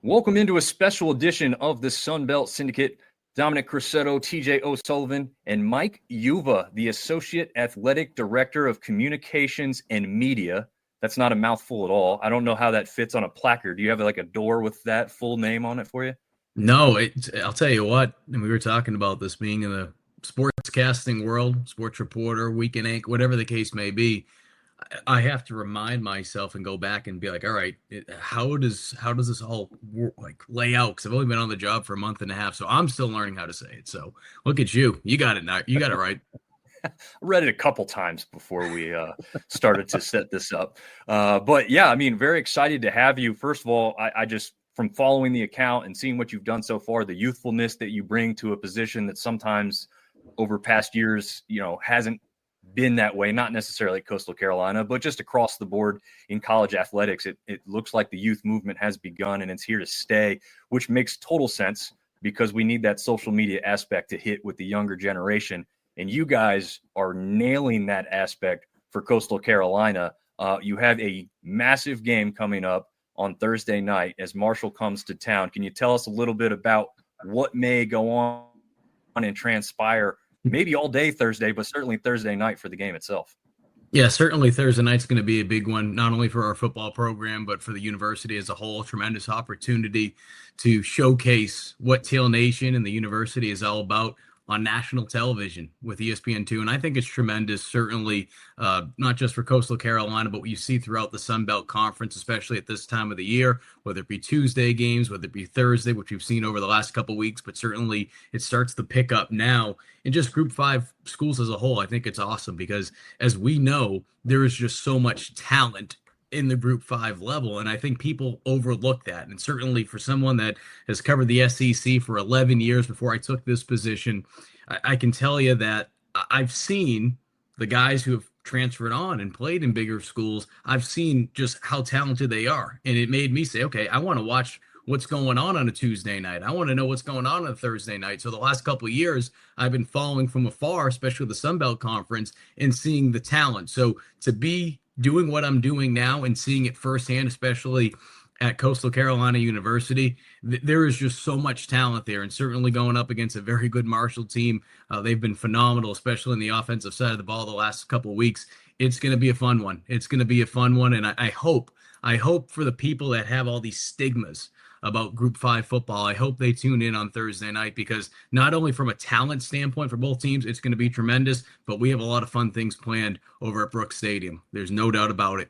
Welcome into a special edition of the Sunbelt Syndicate. Dominick Crosetto TJ O'Sullivan and Mike Yuva, the Associate Athletic Director of Communications and Media. That's not a mouthful at all. I don't know how that fits on a placard. Do you have like a door with that full name on it for you? No, I'll tell you what, and we were talking about this being in the sportscasting world, sports reporter, weekend anchor, whatever the case may be. I have to remind myself and go back and be like, all right, how does this all like lay out? Because I've only been on the job for a month and a half, so I'm still learning how to say it. So look at you, you got it now, you got it right. I read it a couple times before we started to set this up. But yeah, I mean, very excited to have you. First of all, I just, from following the account and seeing what you've done so far, the youthfulness that you bring to a position that sometimes over past years, hasn't been that way, not necessarily at Coastal Carolina, but just across the board in college athletics. It looks like the youth movement has begun and it's here to stay, which makes total sense because we need that social media aspect to hit with the younger generation. And you guys are nailing that aspect for Coastal Carolina. You have a massive game coming up on Thursday night as Marshall comes to town. Can you tell us a little bit about what may go on and transpire maybe all day Thursday, but certainly Thursday night for the game itself? Yeah, certainly Thursday night's going to be a big one, not only for our football program, but for the university as a whole. Tremendous opportunity to showcase what Teal Nation and the university is all about on national television with ESPN2. And I think it's tremendous, certainly not just for Coastal Carolina, but what you see throughout the Sunbelt Conference, especially at this time of the year, whether it be Tuesday games, whether it be Thursday, which we've seen over the last couple of weeks, but certainly it starts to pick up now. And just Group 5 schools as a whole, I think it's awesome because, as we know, there is just so much talent in the Group 5 level, and I think people overlook that. And certainly for someone that has covered the SEC for 11 years before I took this position, I can tell you that I've seen the guys who have transferred on and played in bigger schools. I've seen just how talented they are, and it made me say, okay, I want to watch what's going on a Tuesday night. I want to know what's going on a Thursday night. So the last couple of years, I've been following from afar, especially the Sunbelt Conference, and seeing the talent. So to be doing what I'm doing now and seeing it firsthand, especially at Coastal Carolina University, there is just so much talent there. And certainly going up against a very good Marshall team, they've been phenomenal, especially in the offensive side of the ball the last couple of weeks. It's going to be a fun one. It's going to be a fun one. And I hope for the people that have all these stigmas about Group 5 football, I hope they tune in on Thursday night, because not only from a talent standpoint for both teams, it's going to be tremendous, but we have a lot of fun things planned over at Brooks Stadium. There's no doubt about it.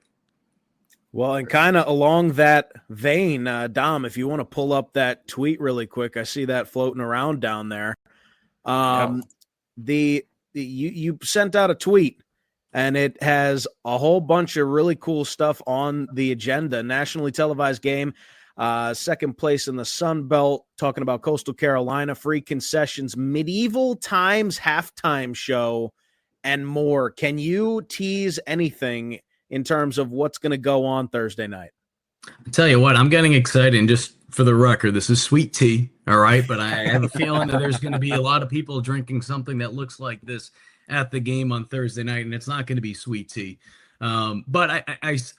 Well, and kind of along that vein, Dom, if you want to pull up that tweet really quick, I see that floating around down there. You sent out a tweet, and it has a whole bunch of really cool stuff on the agenda. Nationally televised game. Second place in the Sun Belt, talking about Coastal Carolina, free concessions, medieval times halftime show, and more. Can you tease anything in terms of what's going to go on Thursday night? I'll tell you what, I'm getting excited. And just for the record, this is sweet tea, all right? But I have a feeling that there's going to be a lot of people drinking something that looks like this at the game on Thursday night, and it's not going to be sweet tea. But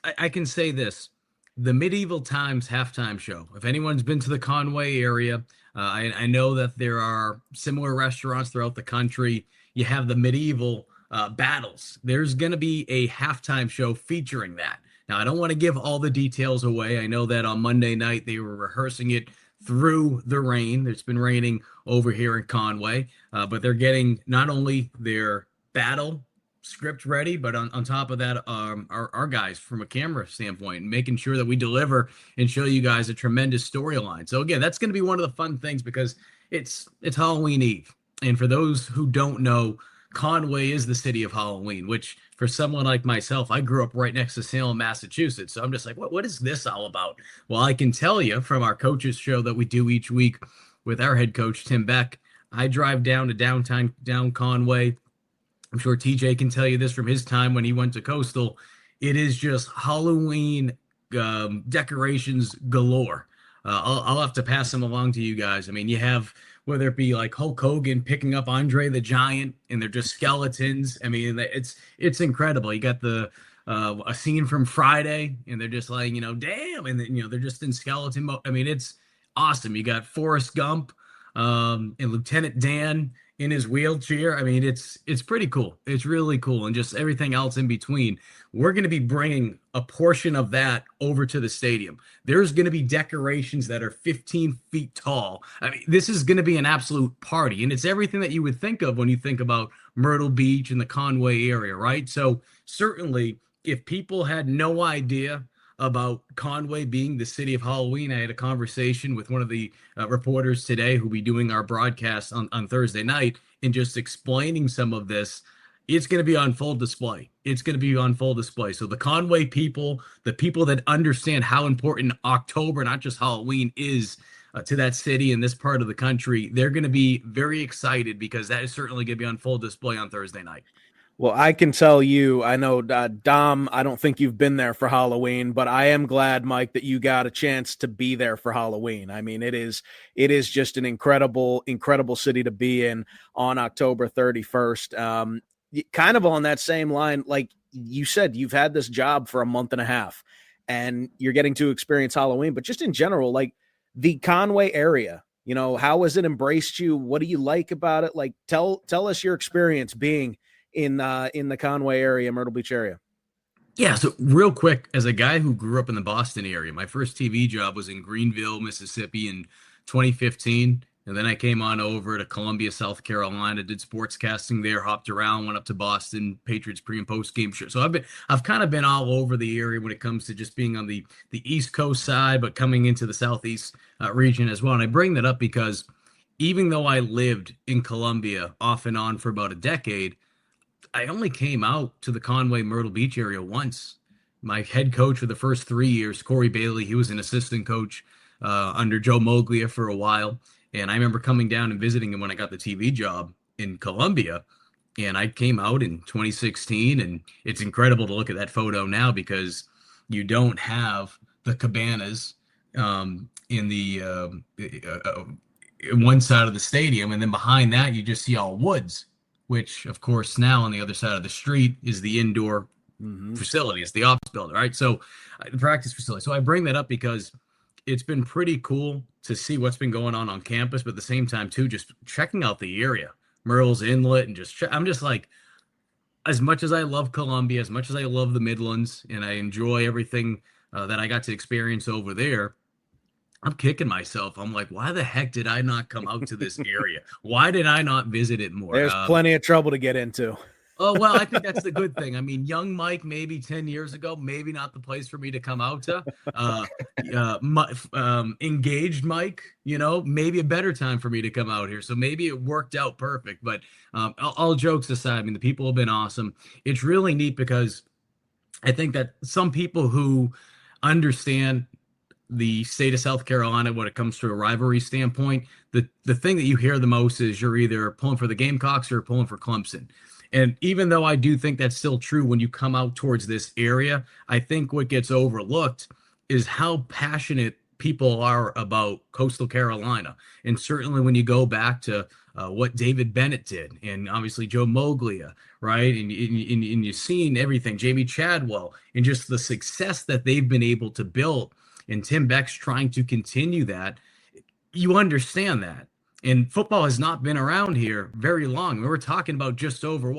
I can say this. The Medieval Times halftime show. If anyone's been to the Conway area, I know that there are similar restaurants throughout the country. You have the medieval battles. There's going to be a halftime show featuring that. Now, I don't want to give all the details away. I know that on Monday night they were rehearsing it through the rain. It's been raining over here in Conway, but they're getting not only their battle script ready, but on top of that, our guys from a camera standpoint, making sure that we deliver and show you guys a tremendous storyline. So again, that's going to be one of the fun things because it's Halloween Eve. And for those who don't know, Conway is the city of Halloween, which for someone like myself, I grew up right next to Salem, Massachusetts. So I'm just like, what is this all about? Well, I can tell you from our coaches show that we do each week with our head coach, Tim Beck, I drive down to down Conway. I'm sure TJ can tell you this from his time when he went to Coastal. It is just Halloween decorations galore. I'll have to pass them along to you guys. I mean, you have, whether it be like Hulk Hogan picking up Andre the Giant, and they're just skeletons. I mean, it's incredible. You got the a scene from Friday, and they're just like, damn, and then, they're just in skeleton mode. I mean, it's awesome. You got Forrest Gump, and Lieutenant Dan in his wheelchair. I mean, it's pretty cool. It's really cool, and just everything else in between. We're going to be bringing a portion of that over to the stadium. There's going to be decorations that are 15 feet tall. I mean, this is going to be an absolute party, and it's everything that you would think of when you think about Myrtle Beach and the Conway area, right? So certainly, if people had no idea about Conway being the city of Halloween, I had a conversation with one of the reporters today who'll be doing our broadcast on Thursday night and just explaining some of this. It's going to be on full display. It's going to be on full display. So the Conway people, the people that understand how important October, not just Halloween, is to that city and this part of the country, they're going to be very excited because that is certainly going to be on full display on Thursday night. Well, I can tell you, I know, Dom, I don't think you've been there for Halloween, but I am glad, Mike, that you got a chance to be there for Halloween. I mean, it is just an incredible, incredible city to be in on October 31st. Kind of on that same line, like you said, you've had this job for a month and a half and you're getting to experience Halloween, but just in general, like the Conway area, how has it embraced you? What do you like about it? Like, tell us your experience being in the Conway area, Myrtle Beach area. Yeah, so real quick, as a guy who grew up in the Boston area, my first TV job was in Greenville, Mississippi in 2015. And then I came on over to Columbia, South Carolina, did sportscasting there, hopped around, went up to Boston, Patriots pre and post game show. So I've kind of been all over the area when it comes to just being on the East Coast side, but coming into the Southeast region as well. And I bring that up because even though I lived in Columbia off and on for about a decade, I only came out to the Conway Myrtle Beach area once. My head coach for the first 3 years, Corey Bailey, he was an assistant coach under Joe Moglia for a while. And I remember coming down and visiting him when I got the TV job in Columbia. And I came out in 2016. And it's incredible to look at that photo now because you don't have the cabanas in one side of the stadium. And then behind that, you just see all woods, which, of course, now on the other side of the street is the indoor facility. It's the ops building, right? So the practice facility. So I bring that up because it's been pretty cool to see what's been going on campus, but at the same time, too, just checking out the area, Murrell's Inlet, and I'm just like, as much as I love Columbia, as much as I love the Midlands, and I enjoy everything that I got to experience over there, I'm kicking myself. I'm like, why the heck did I not come out to this area? Why did I not visit it more? There's plenty of trouble to get into. Oh, well, I think that's the good thing. I mean, young Mike, maybe 10 years ago, maybe not the place for me to come out to. Engaged Mike, maybe a better time for me to come out here. So maybe it worked out perfect. But all jokes aside, I mean, the people have been awesome. It's really neat because I think that some people who understand the state of South Carolina when it comes to a rivalry standpoint, the thing that you hear the most is you're either pulling for the Gamecocks or pulling for Clemson. And even though I do think that's still true when you come out towards this area, I think what gets overlooked is how passionate people are about Coastal Carolina. And certainly when you go back to what David Bennett did, and obviously Joe Moglia, right? And you've seen everything, Jamie Chadwell, and just the success that they've been able to build. And Tim Beck's trying to continue that. You understand that. And football has not been around here very long. We were talking about just over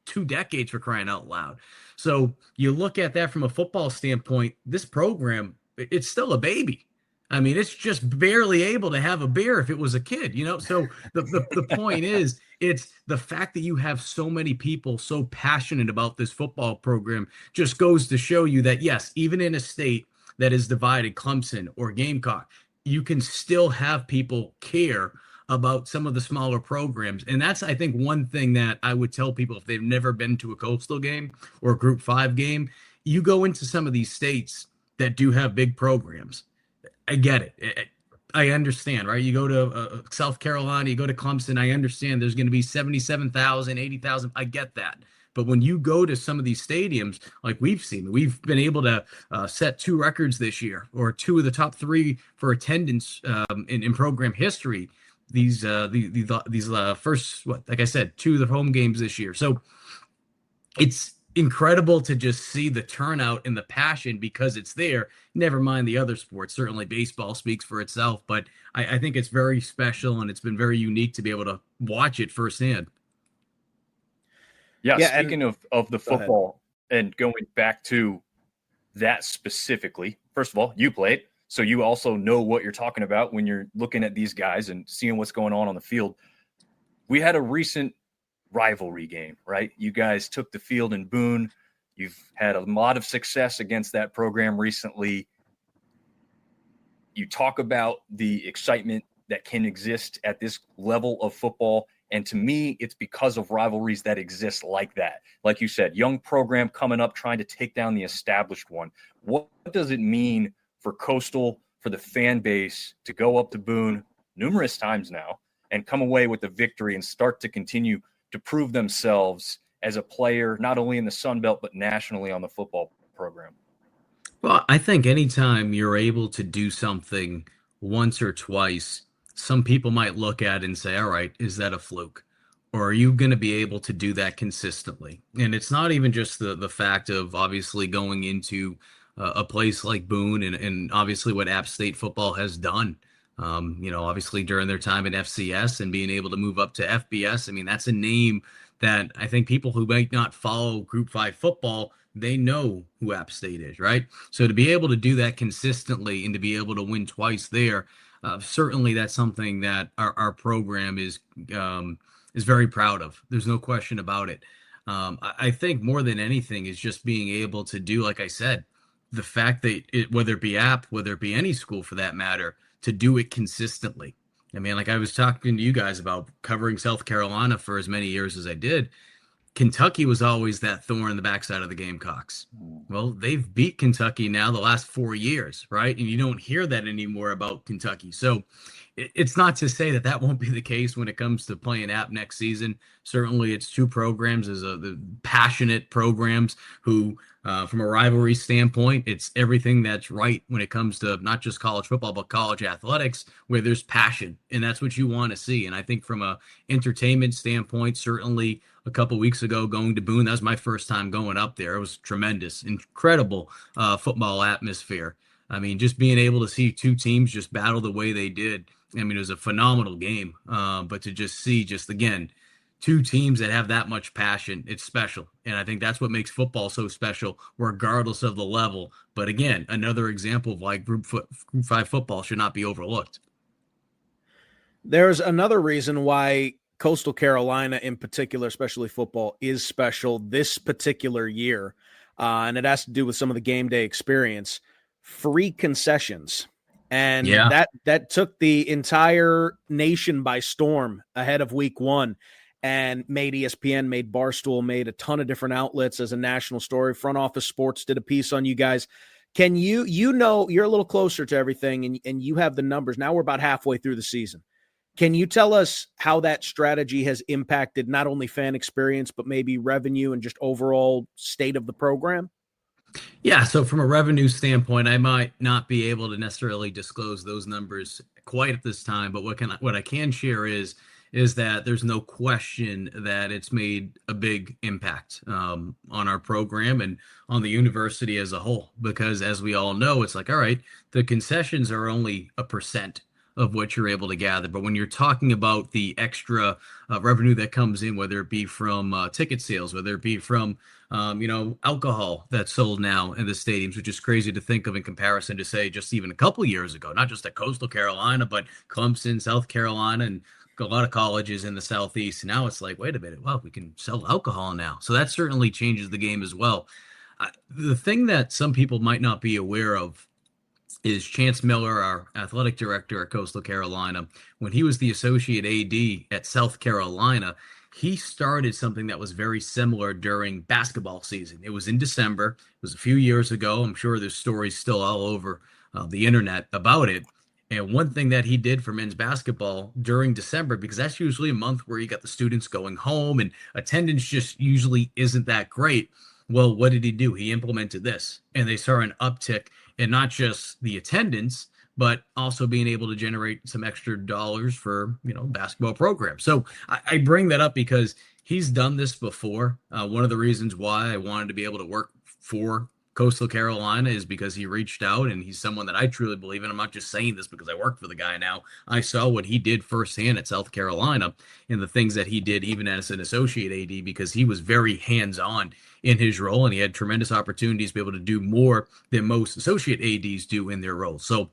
2 decades, for crying out loud. So you look at that from a football standpoint, this program, it's still a baby. I mean, it's just barely able to have a beer if it was a kid, So the point is, it's the fact that you have so many people so passionate about this football program just goes to show you that, yes, even in a state that is divided, Clemson or Gamecock, you can still have people care about some of the smaller programs. And that's, I think, one thing that I would tell people if they've never been to a Coastal game or a Group 5 game, you go into some of these states that do have big programs. I get it. I understand, right? You go to South Carolina, you go to Clemson, I understand there's going to be 77,000, 80,000. I get that. But when you go to some of these stadiums, like we've been able to set 2 records this year, or 2 of the top 3 for attendance in program history. These first, like I said, 2 of the home games this year. So it's incredible to just see the turnout and the passion because it's there. Never mind the other sports. Certainly baseball speaks for itself, but I think it's very special and it's been very unique to be able to watch it firsthand. Yeah, Yeah, speaking of the go ahead. football and going back to that specifically, first of all, you played, so you also know what you're talking about when you're looking at these guys and seeing what's going on the field. We had a recent rivalry game, right? You guys took the field in Boone. You've had a lot of success against that program recently. You talk about the excitement that can exist at this level of football. And to me, it's because of rivalries that exist like that. Like you said, young program coming up, trying to take down the established one. What does it mean for Coastal, for the fan base to go up to Boone numerous times now and come away with a victory and start to continue to prove themselves as a player, not only in the sunbelt, but nationally on the football program? Well, I think anytime you're able to do something once or twice, some people might look at it and say, all right, is that a fluke? Or are you going to be able to do that consistently? And it's not even just the fact of obviously going into a place like Boone and obviously what App State football has done. Obviously during their time in FCS and being able to move up to FBS. I mean, that's a name that I think people who might not follow Group 5 football, they know who App State is, right? So to be able to do that consistently and to be able to win twice there, certainly that's something that our program is very proud of. There's no question about it. I think more than anything is just being able to do, like I said, the fact that whether it be App, whether it be any school for that matter, to do it consistently. I mean, like I was talking to you guys about covering South Carolina for as many years as I did. Kentucky was always that thorn in the backside of the Gamecocks. Well, they've beat Kentucky now the last 4 years, right? And you don't hear that anymore about Kentucky. So it's not to say that won't be the case when it comes to playing App next season. Certainly it's two programs as the passionate programs who, from a rivalry standpoint, it's everything that's right when it comes to not just college football, but college athletics, where there's passion. And that's what you want to see. And I think from a entertainment standpoint, certainly a couple weeks ago going to Boone, that was my first time going up there. It was tremendous, incredible football atmosphere. I mean, just being able to see two teams just battle the way they did. I mean, it was a phenomenal game. But to just see, again, two teams that have that much passion, it's special. And I think that's what makes football so special, regardless of the level. But again, another example of why Group 5 football should not be overlooked. There's another reason why Coastal Carolina in particular, especially football, is special this particular year. And it has to do with some of the game day experience. Free concessions. And that took the entire nation by storm ahead of week one and made ESPN, made Barstool, made a ton of different outlets as a national story. Front Office Sports did a piece on you guys. Can you're a little closer to everything and you have the numbers. Now we're about halfway through the season. Can you tell us how that strategy has impacted not only fan experience, but maybe revenue and just overall state of the program? Yeah, so from a revenue standpoint, I might not be able to necessarily disclose those numbers quite at this time, but what I can share is that there's no question that it's made a big impact on our program and on the university as a whole. Because as we all know, it's like, all right, the concessions are only 1% of what you're able to gather. But when you're talking about the extra revenue that comes in, whether it be from ticket sales, whether it be from, alcohol that's sold now in the stadiums, which is crazy to think of in comparison to, say, just even a couple years ago, not just at Coastal Carolina, but Clemson, South Carolina, and a lot of colleges in the Southeast. Now it's like, wait a minute, well, we can sell alcohol now. So that certainly changes the game as well. The thing that some people might not be aware of is Chance Miller, our athletic director at Coastal Carolina. When he was the associate AD at South Carolina, he started something that was very similar during basketball season. It was in December. It was a few years ago. I'm sure there's stories still all over the internet about it. And one thing that he did for men's basketball during December, because that's usually a month where you got the students going home and attendance just usually isn't that great. Well, what did he do? He implemented this, and they saw an uptick in not just the attendance, but also being able to generate some extra dollars for, basketball programs. So I bring that up because he's done this before. One of the reasons why I wanted to be able to work for Coastal Carolina is because he reached out, and he's someone that I truly believe in. I'm not just saying this because I work for the guy now. I saw what he did firsthand at South Carolina and the things that he did even as an associate AD, because he was very hands-on in his role, and he had tremendous opportunities to be able to do more than most associate ADs do in their role. So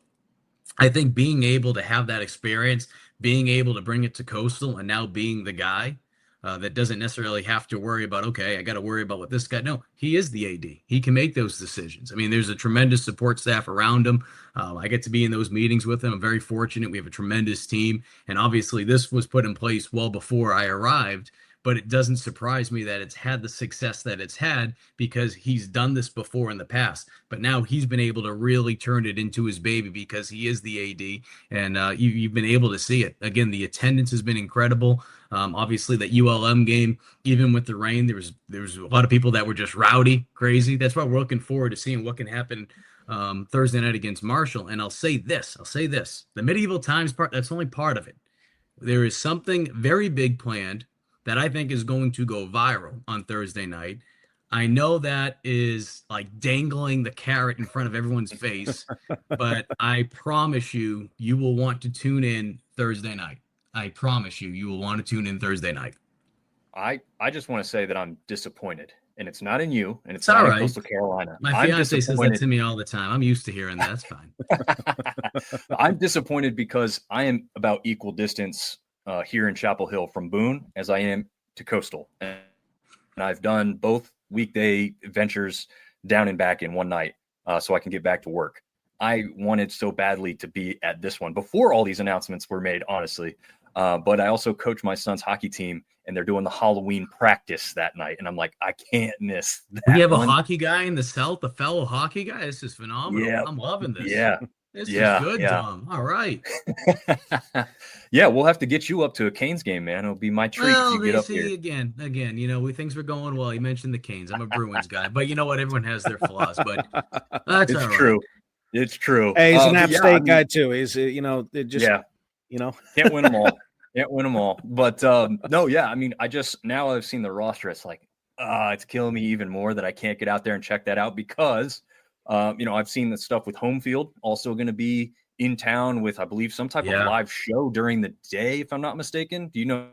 I think being able to have that experience, being able to bring it to Coastal, and now being the guy that doesn't necessarily have to worry about, okay, I got to worry about what this guy. No, he is the AD. He can make those decisions. I mean, there's a tremendous support staff around him. I get to be in those meetings with him. I'm very fortunate. We have a tremendous team. And obviously, this was put in place well before I arrived. But it doesn't surprise me that it's had the success that it's had, because he's done this before in the past. But now he's been able to really turn it into his baby because he is the AD, and you've been able to see it. Again, the attendance has been incredible. Obviously, that ULM game, even with the rain, there was a lot of people that were just rowdy, crazy. That's why we're looking forward to seeing what can happen Thursday night against Marshall. And I'll say this: the medieval times part, that's only part of it. There is something very big planned that I think is going to go viral on Thursday night. I know that is like dangling the carrot in front of everyone's face, but I promise you, you will want to tune in Thursday night. I promise you, you will want to tune in Thursday night. I just want to say that I'm disappointed, and it's not in you, and it's all not right. in Coastal Carolina. My fiance says that to me all the time. I'm used to hearing that. That's fine. I'm disappointed because I am about equal distance here in Chapel Hill from Boone as I am to Coastal. And I've done both weekday ventures down and back in one night so I can get back to work. I wanted so badly to be at this one before all these announcements were made, honestly. But I also coach my son's hockey team, and they're doing the Halloween practice that night. And I'm like, I can't miss that. We have a hockey guy in the South, a fellow hockey guy. This is phenomenal. Yeah. I'm loving this. Yeah. This is good, yeah. Dom. All right. Yeah, we'll have to get you up to a Canes game, man. It'll be my treat if you get up here. Again, things were going well. You mentioned the Canes. I'm a Bruins guy, but you know what? Everyone has their flaws, but that's it's all right. true. It's true. Hey, he's an App State guy too. He's can't win them all. Can't win them all. But no, yeah. I mean, now I've seen the roster. It's like, it's killing me even more that I can't get out there and check that out because, I've seen the stuff with home field also going to be in town with, I believe, some type of live show during the day, if I'm not mistaken. Do you know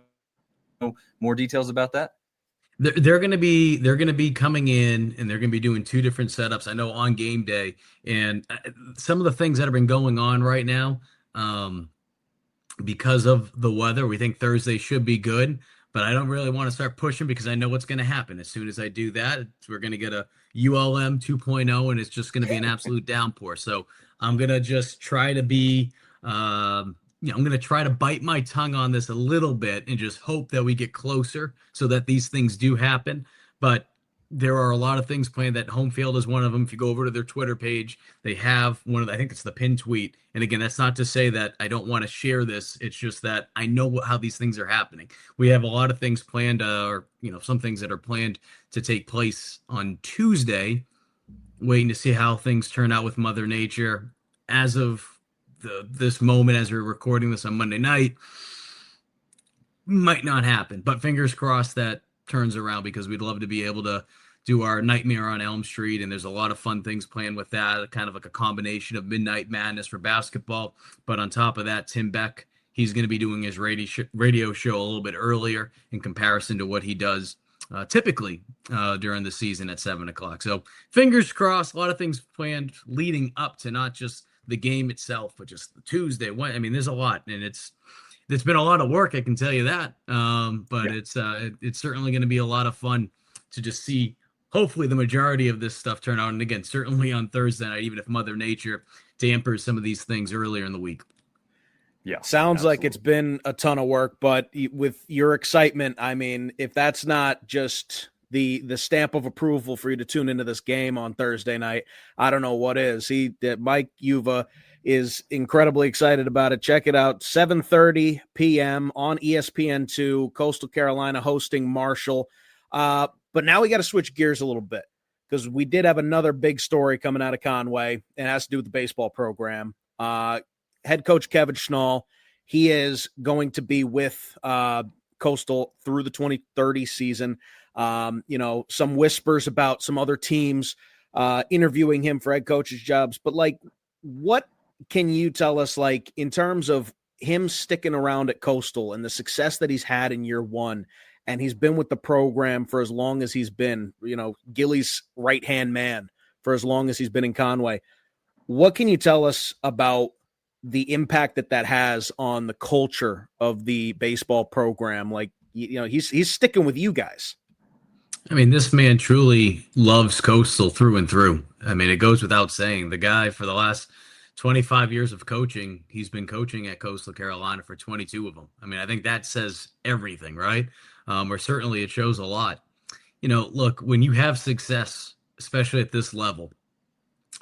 more details about that? They're going to be coming in, and they're going to be doing two different setups. I know on game day, and some of the things that have been going on right now, because of the weather, we think Thursday should be good, but I don't really want to start pushing because I know what's going to happen. As soon as I do that, we're going to get a ULM 2.0, and it's just going to be an absolute downpour. So I'm going to just try to be, I'm going to try to bite my tongue on this a little bit and just hope that we get closer so that these things do happen. But there are a lot of things planned. That home field is one of them. If you go over to their Twitter page, they have I think it's the pinned tweet. And again, that's not to say that I don't want to share this. It's just that I know how these things are happening. We have a lot of things planned, some things that are planned to take place on Tuesday, waiting to see how things turn out with Mother Nature. As of this moment, as we're recording this on Monday night, might not happen, but fingers crossed that turns around, because we'd love to be able to do our Nightmare on Elm Street, and there's a lot of fun things planned with that, kind of like a combination of Midnight Madness for basketball. But on top of that, Tim Beck, he's going to be doing his radio show a little bit earlier in comparison to what he does typically during the season at 7:00. So fingers crossed, a lot of things planned leading up to not just the game itself, but just the Tuesday. I mean, there's a lot, and it's been a lot of work, I can tell you that. But it's certainly going to be a lot of fun to just see, hopefully, the majority of this stuff turn out. And again, certainly on Thursday night, even if Mother Nature dampers some of these things earlier in the week. Yeah, sounds absolutely. Like it's been a ton of work, but with your excitement, I mean, if that's not just the stamp of approval for you to tune into this game on Thursday night, I don't know what is. Mike Yuva is incredibly excited about it. Check it out, 7:30 p.m. on ESPN2, Coastal Carolina hosting Marshall. But now we got to switch gears a little bit, because we did have another big story coming out of Conway, and it has to do with the baseball program. Head coach Kevin Schnall, he is going to be with Coastal through the 2030 season. Some whispers about some other teams interviewing him for head coaches jobs, but like, what can you tell us, like, in terms of him sticking around at Coastal and the success that he's had in year one, and he's been with the program for as long as he's been, Gilly's right-hand man for as long as he's been in Conway. What can you tell us about the impact that has on the culture of the baseball program? Like, he's sticking with you guys. I mean, this man truly loves Coastal through and through. I mean, it goes without saying. The guy, for the last 25 years of coaching, he's been coaching at Coastal Carolina for 22 of them. I mean, I think that says everything, right? Or certainly it shows a lot. Look, when you have success, especially at this level,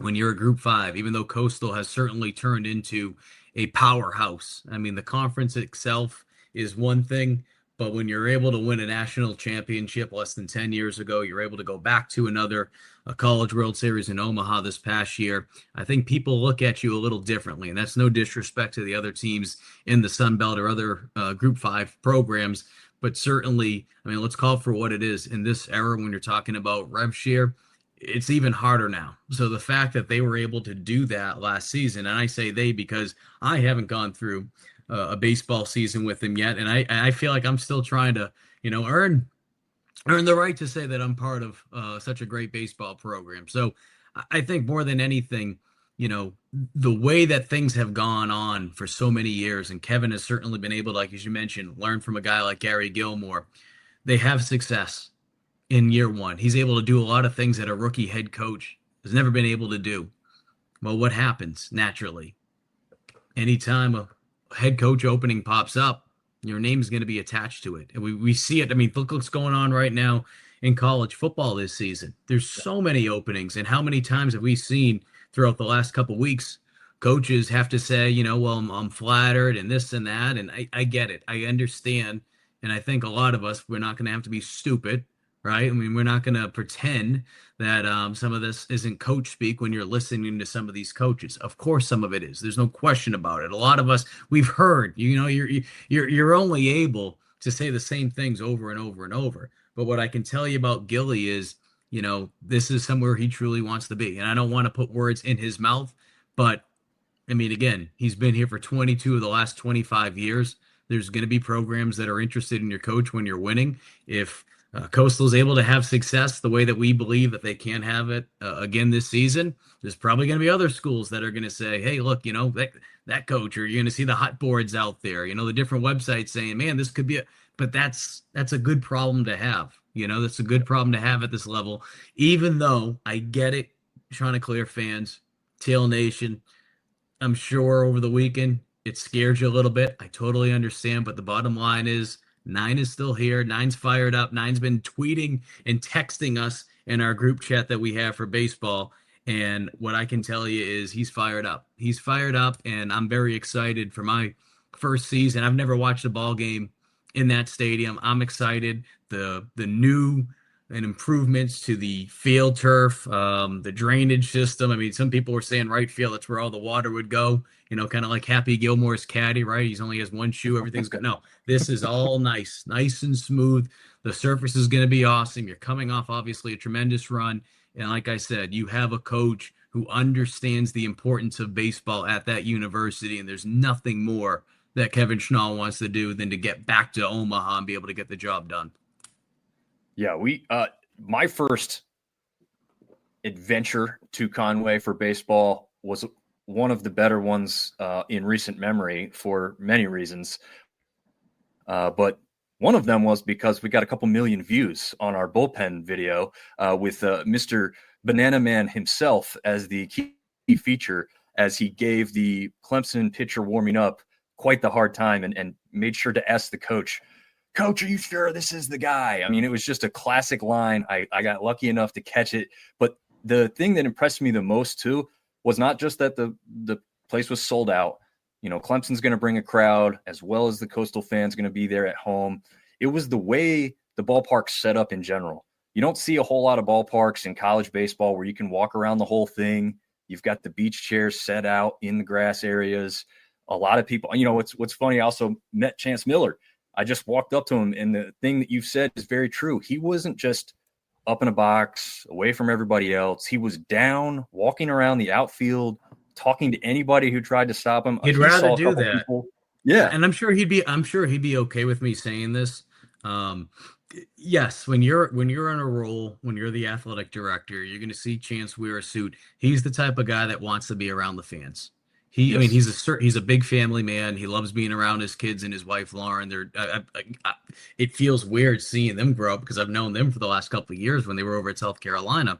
when you're a Group 5, even though Coastal has certainly turned into a powerhouse. I mean, the conference itself is one thing, but when you're able to win a national championship less than 10 years ago, you're able to go back to a College World Series in Omaha this past year. I think people look at you a little differently, and that's no disrespect to the other teams in the sunbelt or other Group 5 programs, but certainly, I mean, let's call it for what it is. In this era, when you're talking about rev share, it's even harder now. So the fact that they were able to do that last season, and I say they because I haven't gone through a baseball season with them yet, and I feel like I'm still trying to, earn the right to say that I'm part of such a great baseball program. So I think more than anything, the way that things have gone on for so many years, and Kevin has certainly been able to, like as you mentioned, learn from a guy like Gary Gilmore. They have success in year one. He's able to do a lot of things that a rookie head coach has never been able to do. Well, what happens naturally? Anytime a head coach opening pops up, your name is going to be attached to it. And we see it. I mean, look what's going on right now in college football this season. There's so many openings. And how many times have we seen throughout the last couple of weeks, coaches have to say, well, I'm flattered and this and that. And I get it. I understand. And I think a lot of us, we're not going to have to be stupid, right? I mean, we're not going to pretend that some of this isn't coach speak when you're listening to some of these coaches. Of course, some of it is. There's no question about it. A lot of us, we've heard, you're only able to say the same things over and over and over. But what I can tell you about Gilly is, this is somewhere he truly wants to be. And I don't want to put words in his mouth, but I mean, again, he's been here for 22 of the last 25 years. There's going to be programs that are interested in your coach when you're winning. If Coastal is able to have success the way that we believe that they can have it again this season, there's probably going to be other schools that are going to say, hey, look, that coach, or you're going to see the hot boards out there, the different websites saying, man, this could be but that's a good problem to have. That's a good problem to have at this level, even though I get it, Chanticleer fans, Tail Nation, I'm sure over the weekend it scared you a little bit. I totally understand, but the bottom line is 9 is still here. 9's fired up. 9's been tweeting and texting us in our group chat that we have for baseball. And what I can tell you is he's fired up. He's fired up, and I'm very excited for my first season. I've never watched a ball game in that stadium. I'm excited. The new and improvements to the field turf, the drainage system. I mean, some people were saying right field, that's where all the water would go, kind of like Happy Gilmore's caddy, right? He only has one shoe. Everything's good. No, this is all nice and smooth. The surface is going to be awesome. You're coming off, obviously, a tremendous run. And like I said, you have a coach who understands the importance of baseball at that university. And there's nothing more that Kevin Schnall wants to do than to get back to Omaha and be able to get the job done. Yeah, my first adventure to Conway for baseball was one of the better ones in recent memory for many reasons. But one of them was because we got a couple million views on our bullpen video with Mr. Banana Man himself as the key feature, as he gave the Clemson pitcher warming up quite the hard time and made sure to ask the coach, "Coach, are you sure this is the guy?" I mean, it was just a classic line. I got lucky enough to catch it. But the thing that impressed me the most, too, was not just that the place was sold out. Clemson's going to bring a crowd, as well as the Coastal fans going to be there at home. It was the way the ballpark's set up in general. You don't see a whole lot of ballparks in college baseball where you can walk around the whole thing, You've got the beach chairs set out in the grass areas. A lot of people, what's funny, I also met Chance Miller. I just walked up to him, and the thing that you've said is very true. He wasn't just up in a box away from everybody else. He was down, walking around the outfield, talking to anybody who tried to stop him. He'd rather do that. People. Yeah. And I'm sure he'd be okay with me saying this. Yes, when you're in a role, when you're the athletic director, you're going to see Chance wear a suit. He's the type of guy that wants to be around the fans. I mean, he's a big family man. He loves being around his kids and his wife Lauren. It feels weird seeing them grow up because I've known them for the last couple of years when they were over at South Carolina.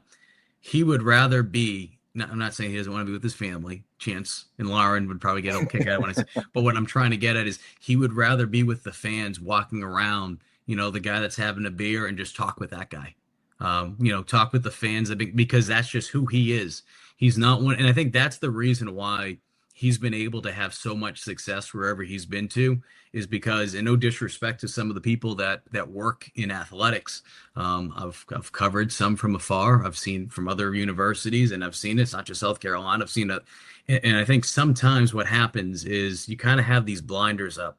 He would rather be. I'm not saying he doesn't want to be with his family. Chance and Lauren would probably get a kick out of it. But what I'm trying to get at is he would rather be with the fans, walking around. The guy that's having a beer, and just talk with that guy. Talk with the fans because that's just who he is. He's not one, and I think that's the reason why he's been able to have so much success wherever he's been to, is because, and no disrespect to some of the people that work in athletics, I've covered some from afar. I've seen from other universities, and I've seen it's not just South Carolina. I've seen it, and I think sometimes what happens is you kind of have these blinders up,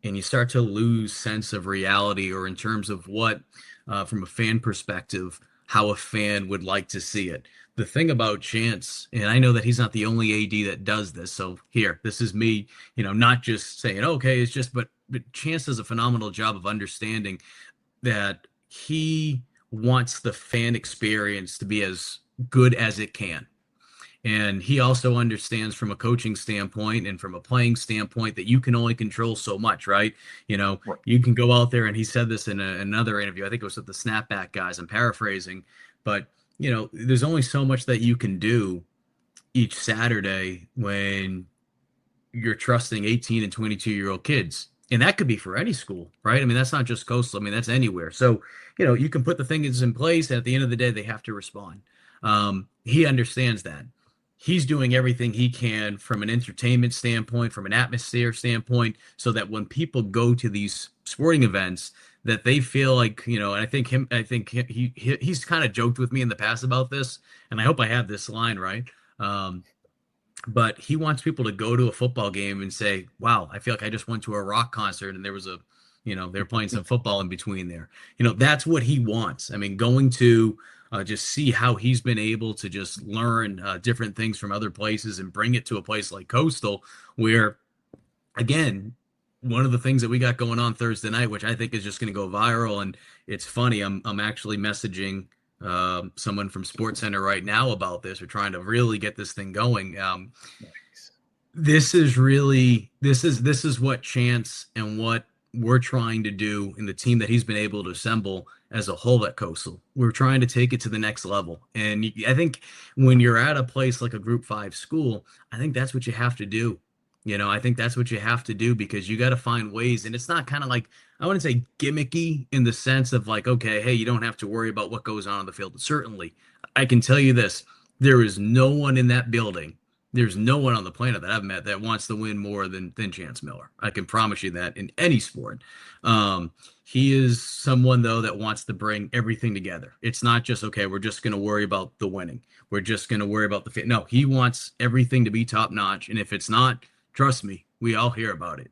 and you start to lose sense of reality, or in terms of what, from a fan perspective, how a fan would like to see it. The thing about Chance, and I know that he's not the only AD that does this. So here, this is me, not just saying, okay, it's just, but Chance does a phenomenal job of understanding that he wants the fan experience to be as good as it can. And he also understands from a coaching standpoint and from a playing standpoint that you can only control so much, right? You can go out there, and he said this in another interview. I think it was with the Snapback guys. I'm paraphrasing, but there's only so much that you can do each Saturday when you're trusting 18 and 22-year-old kids. And that could be for any school, right? I mean, that's not just Coastal. I mean, that's anywhere. So, you can put the things in place, and at the end of the day, they have to respond. He understands that. He's doing everything he can from an entertainment standpoint, from an atmosphere standpoint, so that when people go to these sporting events, that they feel like, and I think he's kind of joked with me in the past about this, and I hope I have this line right. But he wants people to go to a football game and say, wow, I feel like I just went to a rock concert, and there was they're playing some football in between there. That's what he wants. I mean, going to just see how he's been able to just learn different things from other places and bring it to a place like Coastal, where, again, one of the things that we got going on Thursday night, which I think is just going to go viral, and it's funny, I'm actually messaging someone from SportsCenter right now about this. We're trying to really get this thing going. Nice. This is what Chance and what we're trying to do in the team that he's been able to assemble as a whole at Coastal. We're trying to take it to the next level. And I think when you're at a place like a Group 5 school, I think that's what you have to do. I think that's what you have to do, because you got to find ways. And it's not kind of like, I wouldn't say gimmicky in the sense of like, okay, hey, you don't have to worry about what goes on the field. Certainly, I can tell you this. There is no one in that building. There's no one on the planet that I've met that wants to win more than Chance Miller. I can promise you that in any sport. He is someone, though, that wants to bring everything together. It's not just, okay, we're just going to worry about the winning. We're just going to worry about the fit. No, he wants everything to be top notch. And if it's not, trust me, we all hear about it.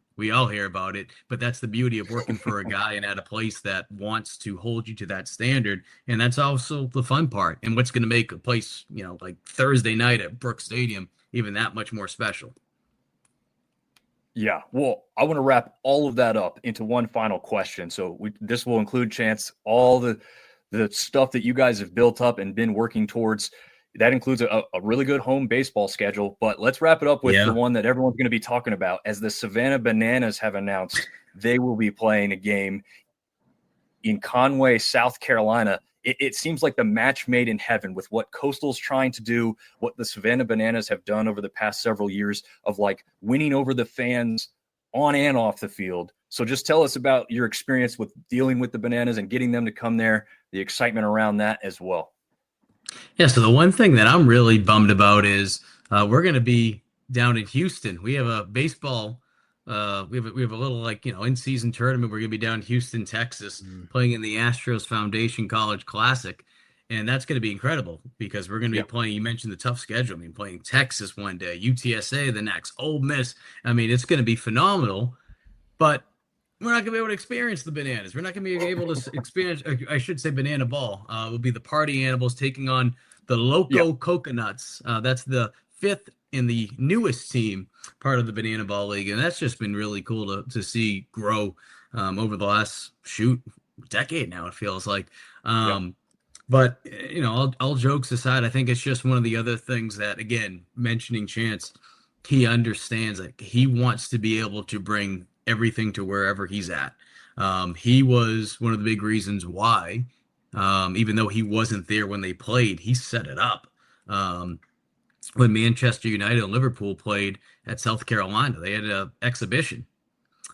But that's the beauty of working for a guy and at a place that wants to hold you to that standard. And that's also the fun part. And what's going to make a place, like Thursday night at Brooks Stadium, even that much more special. Yeah, well, I want to wrap all of that up into one final question. So this will include, Chance, all the stuff that you guys have built up and been working towards. That includes a really good home baseball schedule. But let's wrap it up with the one that everyone's going to be talking about, as the Savannah Bananas have announced they will be playing a game in Conway, South Carolina. It seems like the match made in heaven with what Coastal's trying to do, what the Savannah Bananas have done over the past several years of like winning over the fans on and off the field. So just tell us about your experience with dealing with the Bananas and getting them to come there, the excitement around that as well. Yeah, so the one thing that I'm really bummed about is we're going to be down in Houston. We have a baseball we have a little in-season tournament. We're going to be down in Houston, Texas, playing in the Astros Foundation College Classic. And that's going to be incredible because we're going to be playing, you mentioned the tough schedule. I mean, playing Texas one day, UTSA the next, Ole Miss. I mean, it's going to be phenomenal, but we're not going to be able to experience the bananas. We're not going to be able to experience, I should say banana ball. It will be the party animals taking on the Loco Coconuts. That's the 5th in the newest team, part of the Banana Ball League. And that's just been really cool to see grow over the last, decade now, it feels like. But, all jokes aside, I think it's just one of the other things that, again, mentioning Chants, he understands that he wants to be able to bring everything to wherever he's at. He was one of the big reasons why, even though he wasn't there when they played, he set it up. When Manchester United and Liverpool played at South Carolina, they had an exhibition.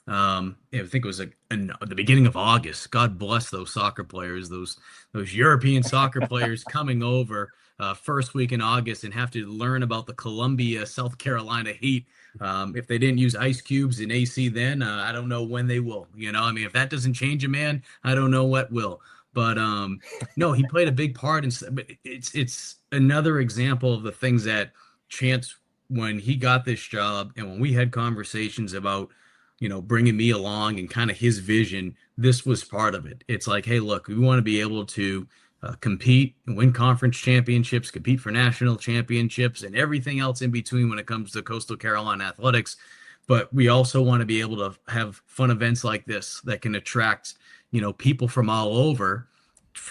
I think it was at the beginning of August. God bless those soccer players, those European soccer players coming over first week in August and have to learn about the Columbia, South Carolina heat. If they didn't use ice cubes and AC then, I don't know when they will. If that doesn't change a man, I don't know what will. But no, he played a big part. But it's another example of the things that Chance, when he got this job and when we had conversations about, bringing me along and kind of his vision, this was part of it. It's like, hey, look, we want to be able to compete and win conference championships, compete for national championships and everything else in between when it comes to Coastal Carolina athletics. But we also want to be able to have fun events like this that can attract, people from all over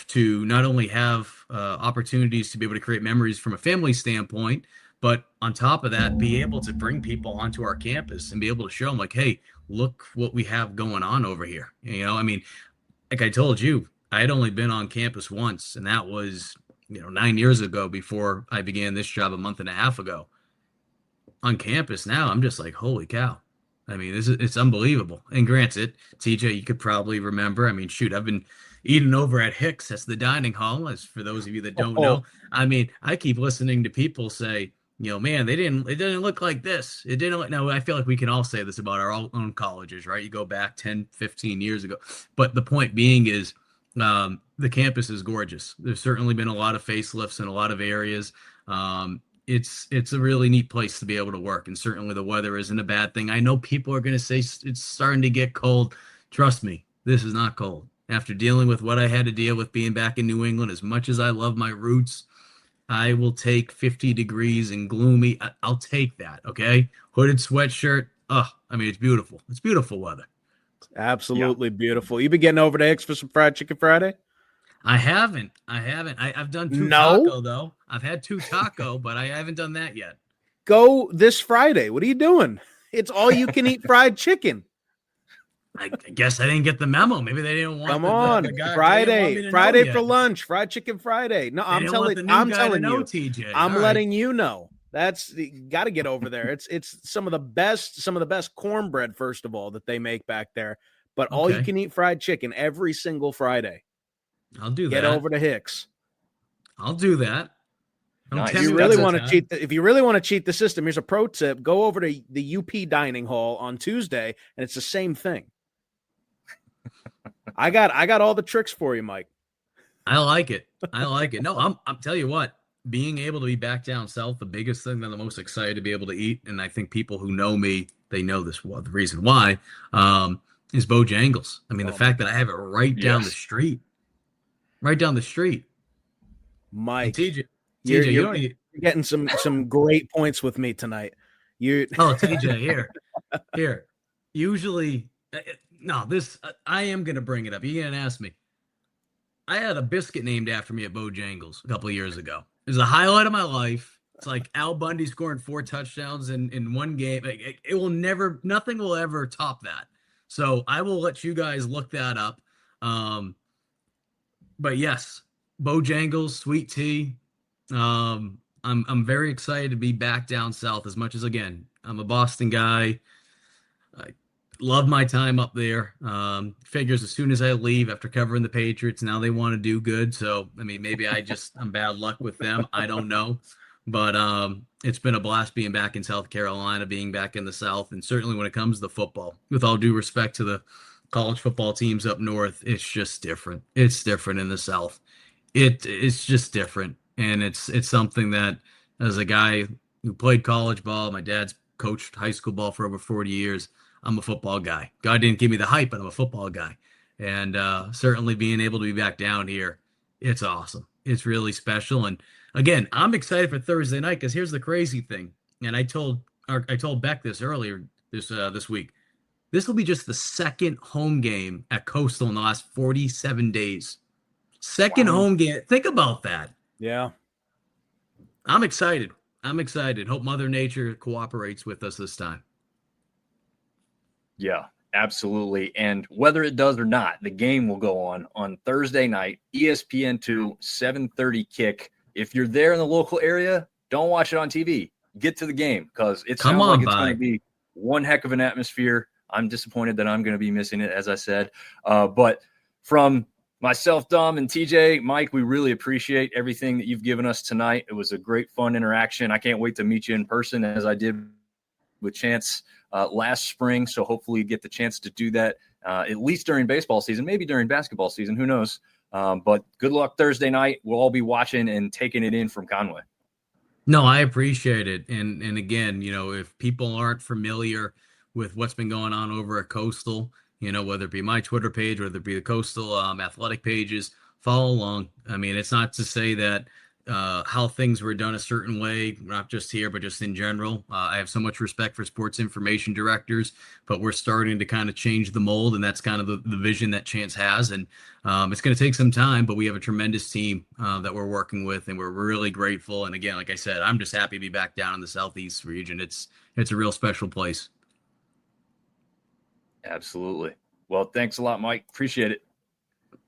to not only have opportunities to be able to create memories from a family standpoint, but on top of that, be able to bring people onto our campus and be able to show them like, hey, look what we have going on over here. Like I told you, I had only been on campus once, and that was, 9 years ago before I began this job a month and a half ago. On campus now, I'm just like, holy cow. It's unbelievable. And granted, TJ, you could probably remember, I've been eating over at Hicks. That's the dining hall, as for those of you that don't know. I keep listening to people say, man, it didn't look like this. It didn't look. Now, I feel like we can all say this about our own colleges, right? You go back 10, 15 years ago. But the point being is the campus is gorgeous. There's certainly been a lot of facelifts in a lot of areas. It's a really neat place to be able to work. And certainly the weather isn't a bad thing. I know people are going to say it's starting to get cold. Trust me, this is not cold. After dealing with what I had to deal with being back in New England, as much as I love my roots, I will take 50 degrees and gloomy. I'll take that, okay? Hooded sweatshirt. It's beautiful. It's beautiful weather. Absolutely beautiful. You been getting over to Hicks for some fried chicken Friday? I haven't. I've done two taco, though. I've had 2 taco, but I haven't done that yet. Go this Friday. What are you doing? It's all you can eat fried chicken. I guess I didn't get the memo. Maybe they didn't want. Come on, the guy, Friday for lunch, fried chicken Friday. No, I'm telling you, TJ. I'm letting you know. That's got to get over there. It's some of the best cornbread, first of all, that they make back there. But all you can eat fried chicken every single Friday. I'll do that. Get over to Hicks. I'll do that. Nice. If you really want to cheat the system, here's a pro tip: go over to the UP dining hall on Tuesday, and it's the same thing. I got all the tricks for you, Mike. I like it. No, I'm tell you what, being able to be back down south, the biggest thing that I'm most excited to be able to eat, and I think people who know me, they know this. Well, the reason why is Bojangles. The fact that I have it right down the street. Right down the street. Mike, TJ, you're getting some great points with me tonight. TJ, here. Usually, I am going to bring it up. You're going to ask me. I had a biscuit named after me at Bojangles a couple of years ago. It was a highlight of my life. It's like Al Bundy scoring 4 touchdowns in one game. Nothing will ever top that. So I will let you guys look that up. But yes, Bojangles, sweet tea. I'm very excited to be back down south. As much as, again, I'm a Boston guy. I love my time up there. Figures as soon as I leave after covering the Patriots, now they want to do good. So maybe I'm bad luck with them. I don't know. But it's been a blast being back in South Carolina, being back in the South, and certainly when it comes to football, with all due respect to the college football teams up north, it's just different. It's different in the South. It's just different, and it's something that, as a guy who played college ball, my dad's coached high school ball for over 40 years. I'm a football guy. God didn't give me the hype, but I'm a football guy, and certainly being able to be back down here, it's awesome. It's really special, and again, I'm excited for Thursday night because here's the crazy thing, and I told Beck this earlier this week. This will be just the second home game at Coastal in the last 47 days. Second home game. Think about that. Yeah. I'm excited. Hope Mother Nature cooperates with us this time. Yeah, absolutely. And whether it does or not, the game will go on Thursday night, ESPN2, 7:30 kick. If you're there in the local area, don't watch it on TV. Get to the game because it sounds like it's going to be one heck of an atmosphere. I'm disappointed that I'm going to be missing it, as I said. But from myself, Dom, and TJ, Mike, we really appreciate everything that you've given us tonight. It was a great, fun interaction. I can't wait to meet you in person as I did with Chants last spring. So hopefully you get the chance to do that at least during baseball season, maybe during basketball season. Who knows? But good luck Thursday night. We'll all be watching and taking it in from Conway. No, I appreciate it. And again, if people aren't familiar with what's been going on over at Coastal, whether it be my Twitter page, whether it be the Coastal athletic pages, follow along. I mean, it's not to say that how things were done a certain way, not just here, but just in general. I have so much respect for sports information directors, but we're starting to kind of change the mold, and that's kind of the vision that Chance has. And it's going to take some time, but we have a tremendous team that we're working with, and we're really grateful. And again, like I said, I'm just happy to be back down in the Southeast region. It's a real special place. Absolutely. Well, thanks a lot, Mike. Appreciate it.